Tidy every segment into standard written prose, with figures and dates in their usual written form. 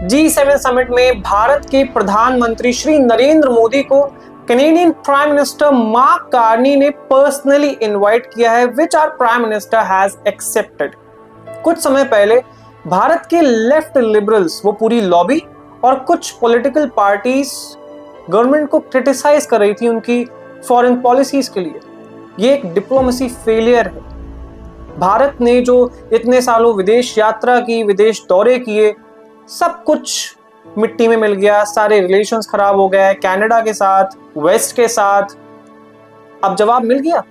G7 summit में भारत के प्रधानमंत्री श्री नरेंद्र मोदी को Canadian prime minister Mark Carney ने पर्सनली इनवाइट किया है, which our prime minister has accepted. कुछ समय पहले भारत के लेफ्ट लिबरल्स, वो पूरी लॉबी और कुछ पॉलिटिकल पार्टीज गवर्नमेंट को क्रिटिसाइज कर रही थी उनकी फॉरेन पॉलिसीज के लिए। ये एक डिप्लोमेसी फेलियर है। भारत ने जो इतने सालों विदेश यात्रा की, विदेश दौरे किए, सब कुछ मिट्टी में मिल गया, सारे रिलेशंस खराब हो गए कनाडा के साथ, वेस्ट के साथ। अब जवाब मिल गया।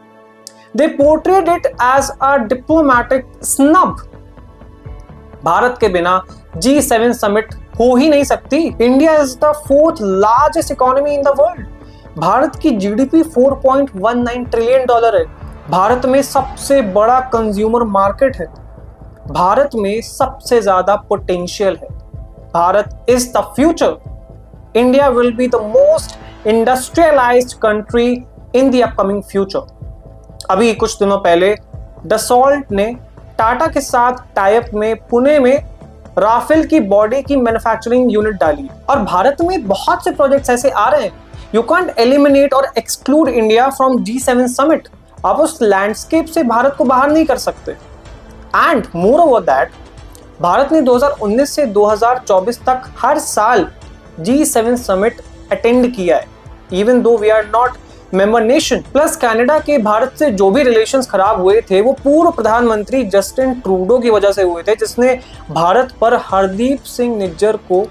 They portrayed it as a diplomatic snub. Bharat के बिना G7 समिट हो ही नहीं सकती। India is the 4th largest economy in the world. Bharat की जीडीपी $4.19 ट्रिलियन है। भारत में सबसे बड़ा कंज्यूमर मार्केट है। भारत में सबसे ज्यादा पोटेंशियल है। Bharat is the future. India will be the most industrialised country in the upcoming future. अभी कुछ दिनों पहले डसॉल्ट ने टाटा के साथ टाइप में पुणे में राफेल की बॉडी की मैन्युफैक्चरिंग यूनिट डाली। और भारत में बहुत से प्रोजेक्ट्स ऐसे आ रहे हैं। यू कांट एलिमिनेट और exclude India from G7 summit. आप उस लैंडस्केप से भारत को बाहर नहीं कर सकते। And more over that, Bharat ने 2019 से 2024 तक हर साल G7 समिट अटेंड किया है, even though we are not member nation. Plus Canada के भारत से जो भी रिलेशंस खराब हुए थे वो पूर्व प्रधानमंत्री जस्टिन ट्रूडो की वजह से हुए थे, जिसने भारत पर हरदीप सिंह निज्जर को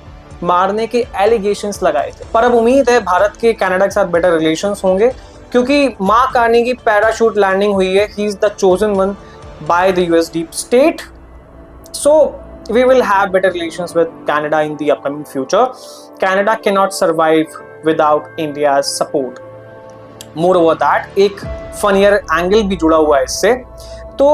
मारने के एलिगेशंस लगाए थे। पर अब उम्मीद है भारत के कनाडा के साथ बेटर रिलेशंस होंगे, क्योंकि मार्क कार्नी की पैराशूट लैंडिंग हुई है। He is the chosen one by the US deep state. So we will have better relations with Canada in the upcoming future. Canada cannot survive without India's support. Moreover that, एक funnier angle भी जुड़ा हुआ है इससे। तो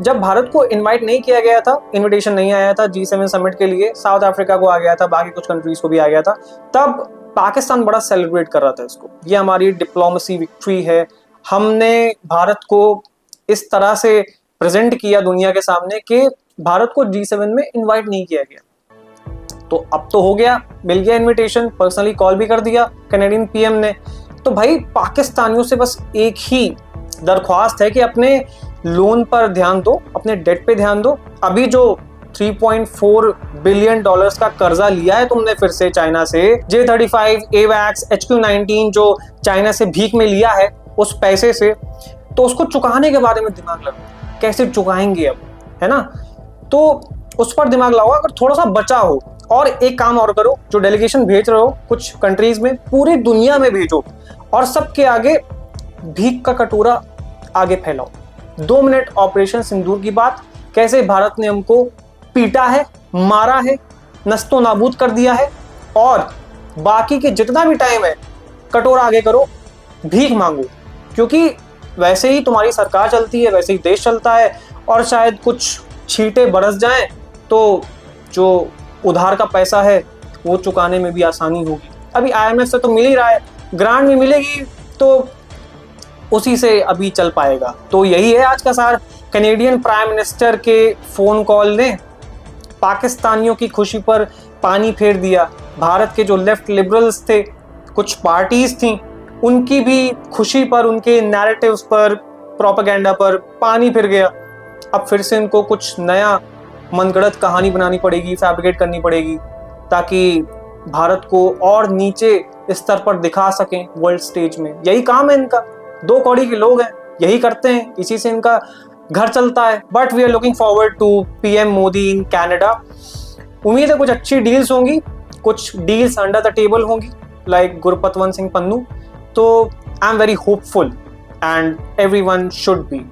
जब भारत को invite नहीं किया गया था, इनविटेशन नहीं आया था G7 समिट के लिए, साउथ अफ्रीका को आ गया था, बाकी कुछ कंट्रीज को भी आ गया था, तब पाकिस्तान बड़ा सेलिब्रेट कर रहा था इसको। ये हमारी डिप्लोमेसी विक्ट्री है। हमने भारत को इस तरह से प्रेजेंट किया दुनिया के सामने कि भारत को G7 में इनवाइट नहीं किया गया। तो अब तो हो गया, मिल गया इनविटेशन। पर्सनली कॉल भी कर दिया कैनेडियन पीएम ने। तो भाई पाकिस्तानियों से बस एक ही दरख्वास्त है कि अपने लोन पर ध्यान दो, अपने डेट पे ध्यान दो। अभी जो $3.4 बिलियन का कर्जा लिया है तुमने फिर से चाइना से, J-35, AWACS, HQ-19 जो चाइना से भीख में लिया है उस पैसे से, तो उसको चुकाने के बारे में दिमाग लगाओ। कैसे चुकाएंगे अब, है ना? तो उस पर दिमाग लगाओ। अगर थोड़ा सा बचा हो, और एक काम और करो, जो डेलीगेशन भेज रहे हो कुछ कंट्रीज में, पूरी दुनिया में भेजो और सबके आगे भीख का कटोरा आगे फैलाओ। 2 मिनट ऑपरेशन सिंदूर की बात, कैसे भारत ने हमको पीटा है, मारा है, नस्तो नाबूद कर दिया है, और बाकी के जितना भी टाइम है कटोरा आगे करो, भीख मांगो। क्योंकि वैसे ही तुम्हारी सरकार चलती है, वैसे ही देश चलता है, और शायद कुछ छींटे बरस जाएं तो जो उधार का पैसा है वो चुकाने में भी आसानी होगी। अभी IMF से तो मिल ही रहा है, ग्रांट भी मिलेगी, तो उसी से अभी चल पाएगा। तो यही है आज का सार। कैनेडियन प्राइम मिनिस्टर के फोन कॉल ने पाकिस्तानियों की खुशी पर पानी फेर दिया। भारत के जो लेफ्ट लिबरल्स थे, कुछ पार्टीज थी, उनकी भी खुशी पर, उनके नैरेटिव्स पर, प्रोपेगेंडा पर पानी फिर गया। अब फिर से इनको कुछ नया मनगढ़ंत कहानी बनानी पड़ेगी, फैब्रिकेट करनी पड़ेगी, ताकि भारत को और नीचे स्तर पर दिखा सकें वर्ल्ड स्टेज में। यही काम है इनका। 2 कौड़ी के लोग हैं, यही करते हैं, इसी से इनका घर चलता है। But we are looking forward to PM Modi in Canada. उम्मीद है कुछ अच्छी डील्स होंगी, कुछ डील्स अंडर द टेबल होंगी, लाइक गुरपतवंत सिंह पन्नू। तो I am very hopeful and everyone should B.